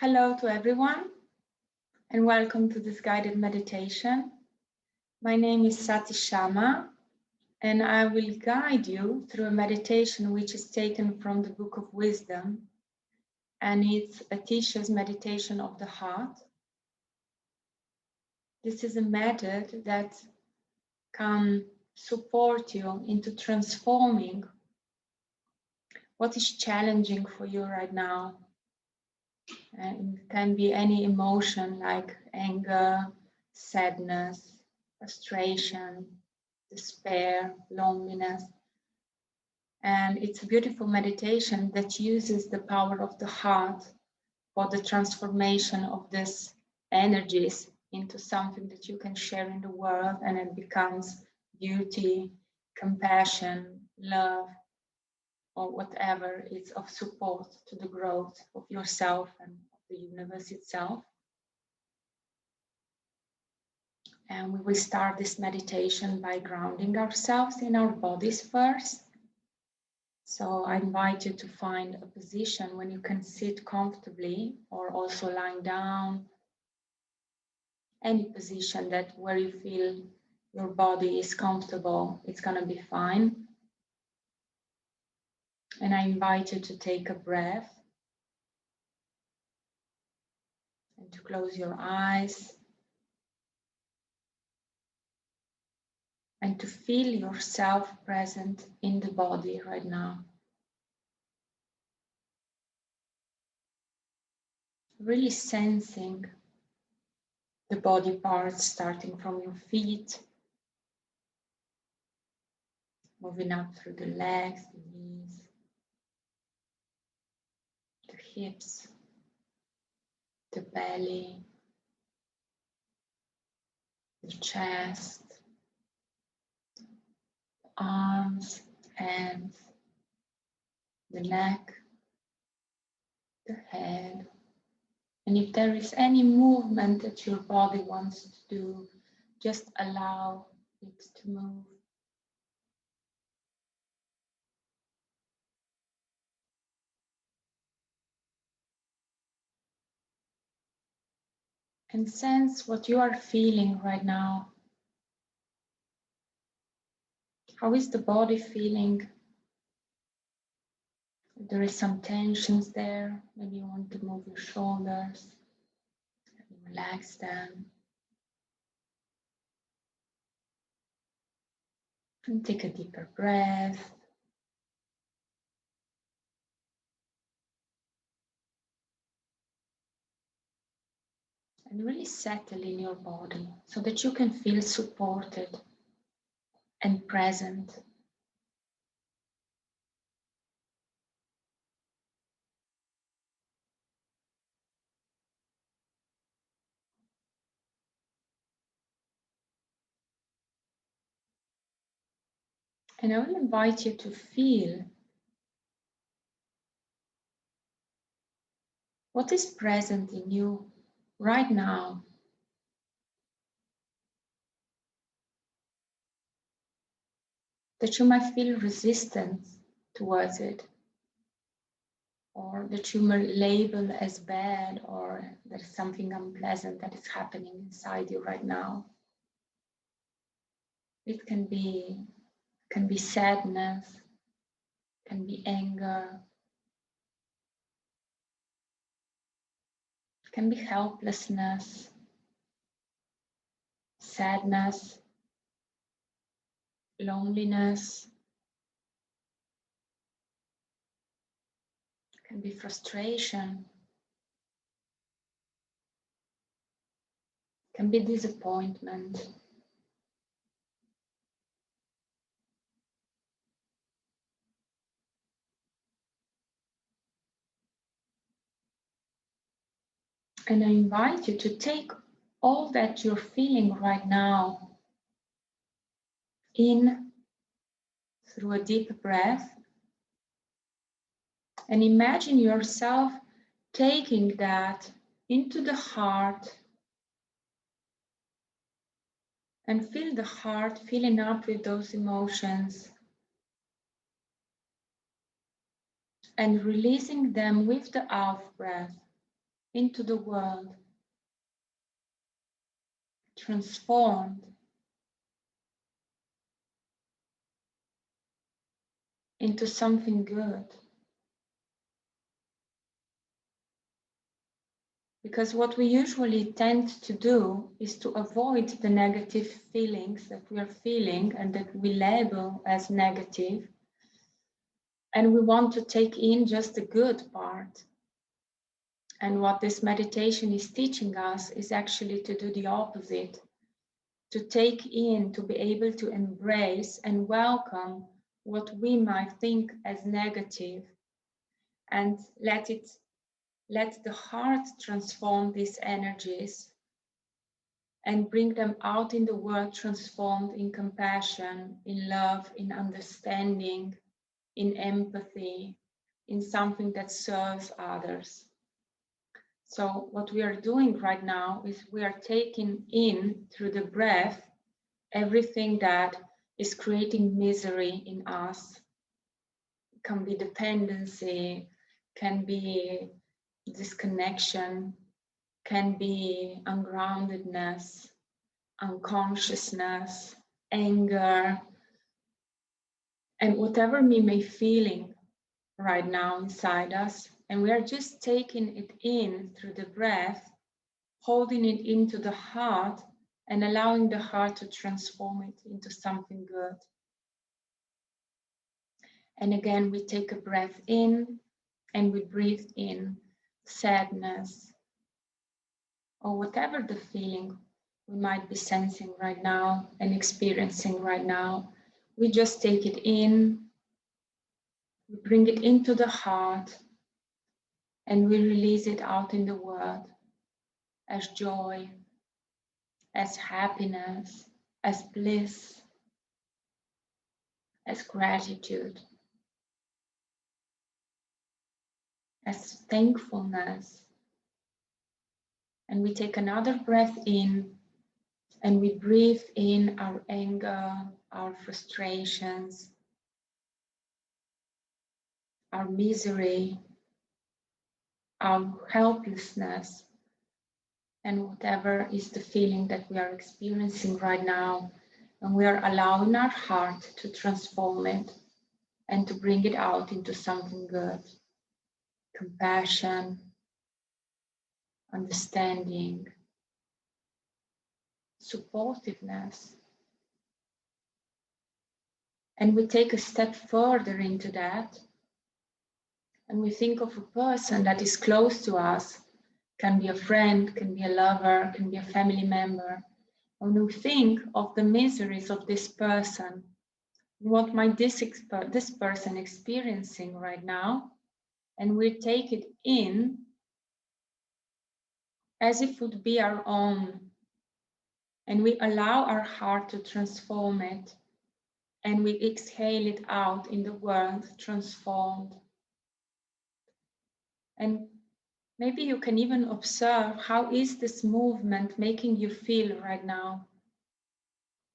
Hello to everyone and welcome to this guided meditation. My name is Atisha and I will guide you through a meditation which is taken from the Book of Wisdom, and it's Atisha's Meditation of the Heart. This is a method that can support you into transforming what is challenging for you right now. And it can be any emotion like anger, sadness, frustration, despair, loneliness. And it's a beautiful meditation that uses the power of the heart for the transformation of these energies into something that you can share in the world, and it becomes beauty, compassion, love, or whatever is of support to the growth of yourself and of the universe itself. And we will start this meditation by grounding ourselves in our bodies first. So I invite you to find a position when you can sit comfortably, or also lying down. Any position that where you feel your body is comfortable, it's going to be fine. And I invite you to take a breath and to close your eyes and to feel yourself present in the body right now. Really sensing the body parts starting from your feet, moving up through the legs, the knees, the hips, the belly, the chest, arms, hands, the neck, the head. And if there is any movement that your body wants to do, just allow it to move. And sense what you are feeling right now. How is the body feeling? If there is some tensions there, maybe you want to move your shoulders, relax them. And take a deeper breath. And really settle in your body so that you can feel supported and present. And I will invite you to feel what is present in you right now. That you might feel resistance towards it, or that you may label as bad, or there is something unpleasant that is happening inside you right now. It can be sadness, can be anger, can be helplessness, sadness, loneliness, can be frustration, can be disappointment. And I invite you to take all that you're feeling right now in through a deep breath, and imagine yourself taking that into the heart, and feel the heart filling up with those emotions and releasing them with the out breath. into the world, transformed into something good. Because what we usually tend to do is to avoid the negative feelings that we are feeling and that we label as negative. And we want to take in just the good part. And what this meditation is teaching us is actually to do the opposite, to take in, to be able to embrace and welcome what we might think as negative, and let the heart transform these energies and bring them out in the world transformed in compassion, in love, in understanding, in empathy, in something that serves others. So what we are doing right now is we are taking in through the breath everything that is creating misery in us. It can be dependency, can be disconnection, can be ungroundedness, unconsciousness, anger, and whatever we may be feeling right now inside us. And we are just taking it in through the breath, holding it into the heart and allowing the heart to transform it into something good. And again, we take a breath in and we breathe in sadness or whatever the feeling we might be sensing right now and experiencing right now. We just take it in, we bring it into the heart, and we release it out in the world as joy, as happiness, as bliss, as gratitude, as thankfulness. And we take another breath in and we breathe in our anger, our frustrations, our misery, our helplessness, and whatever is the feeling that we are experiencing right now. And we are allowing our heart to transform it and to bring it out into something good. Compassion, understanding, supportiveness. And we take a step further into that, and we think of a person that is close to us, can be a friend, can be a lover, can be a family member. When we think of the miseries of this person, what might this person experiencing right now, and we take it in as if it would be our own, and we allow our heart to transform it, and we exhale it out in the world transformed. And maybe you can even observe, how is this movement making you feel right now?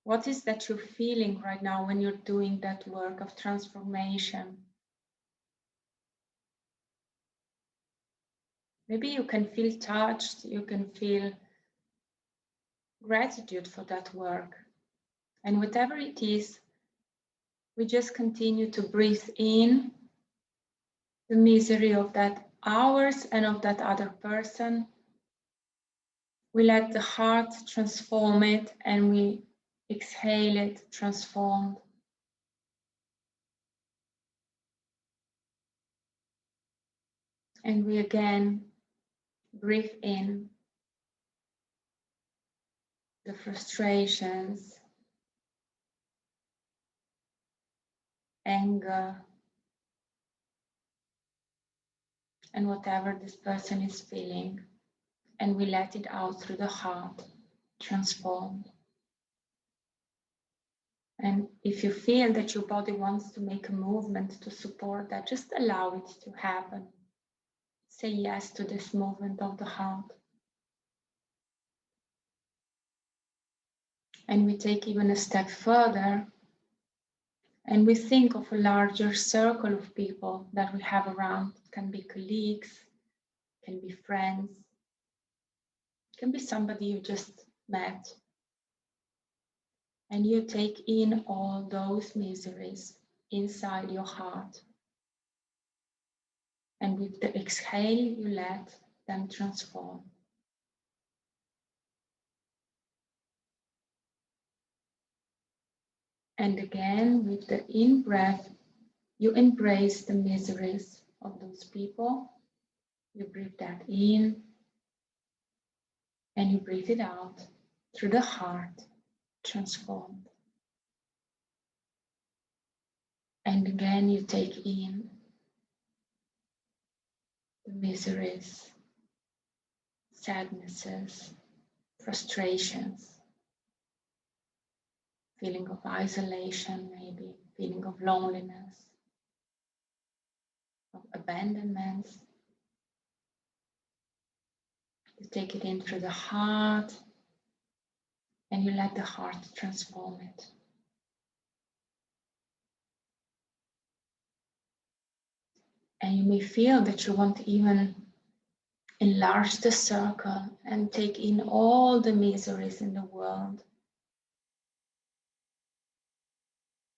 What is that you're feeling right now when you're doing that work of transformation? Maybe you can feel touched, you can feel gratitude for that work. And whatever it is, we just continue to breathe in the misery of that ours and of that other person. We let the heart transform it and we exhale it transformed. And we again breathe in the frustrations, anger, and whatever this person is feeling, and we let it out through the heart, transformed. And if you feel that your body wants to make a movement to support that, just allow it to happen. Say yes to this movement of the heart. And we take even a step further, and we think of a larger circle of people that we have around. It can be colleagues, can be friends, It can be somebody you just met. And you take in all those miseries inside your heart. And with the exhale, you let them transform. And again, with the in-breath, you embrace the miseries of those people. You breathe that in and you breathe it out through the heart, transformed. And again, you take in the miseries, sadnesses, frustrations, feeling of isolation, maybe feeling of loneliness, of abandonment. You take it in through the heart and you let the heart transform it. And you may feel that you want to even enlarge the circle and take in all the miseries in the world.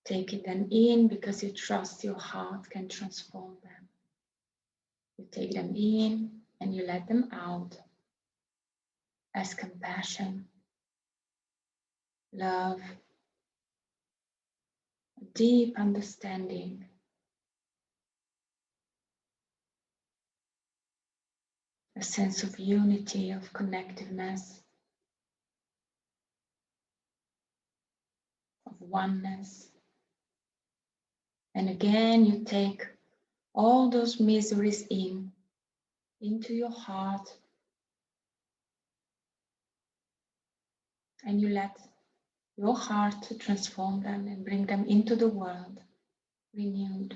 Take it then in because you trust your heart can transform them. You take them in and you let them out as compassion, love, deep understanding, a sense of unity, of connectiveness, of oneness. And again, you take all those miseries into your heart, and you let your heart to transform them and bring them into the world renewed.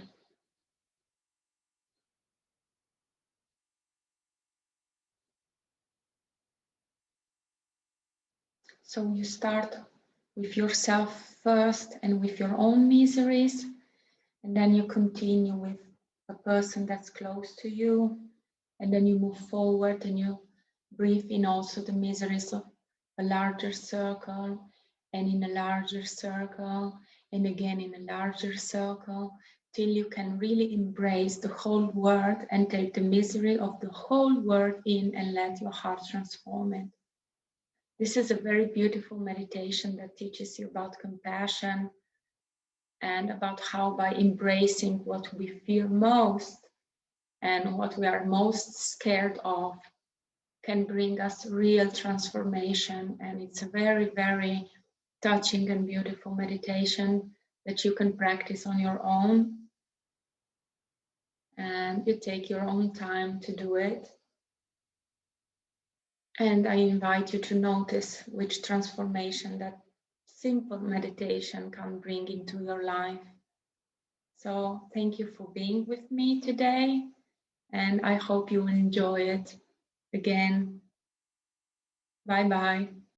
So you start with yourself first and with your own miseries, and then you continue with a person that's close to you, and then you move forward and you breathe in also the miseries of a larger circle, and in a larger circle, and again in a larger circle, till you can really embrace the whole world and take the misery of the whole world in and let your heart transform it. This is a very beautiful meditation that teaches you about compassion and about how by embracing what we fear most and what we are most scared of can bring us real transformation. And it's a very, very touching and beautiful meditation that you can practice on your own. And you take your own time to do it. And I invite you to notice which transformation that simple meditation can bring into your life. So thank you for being with me today, and I hope you will enjoy it again. Bye-bye.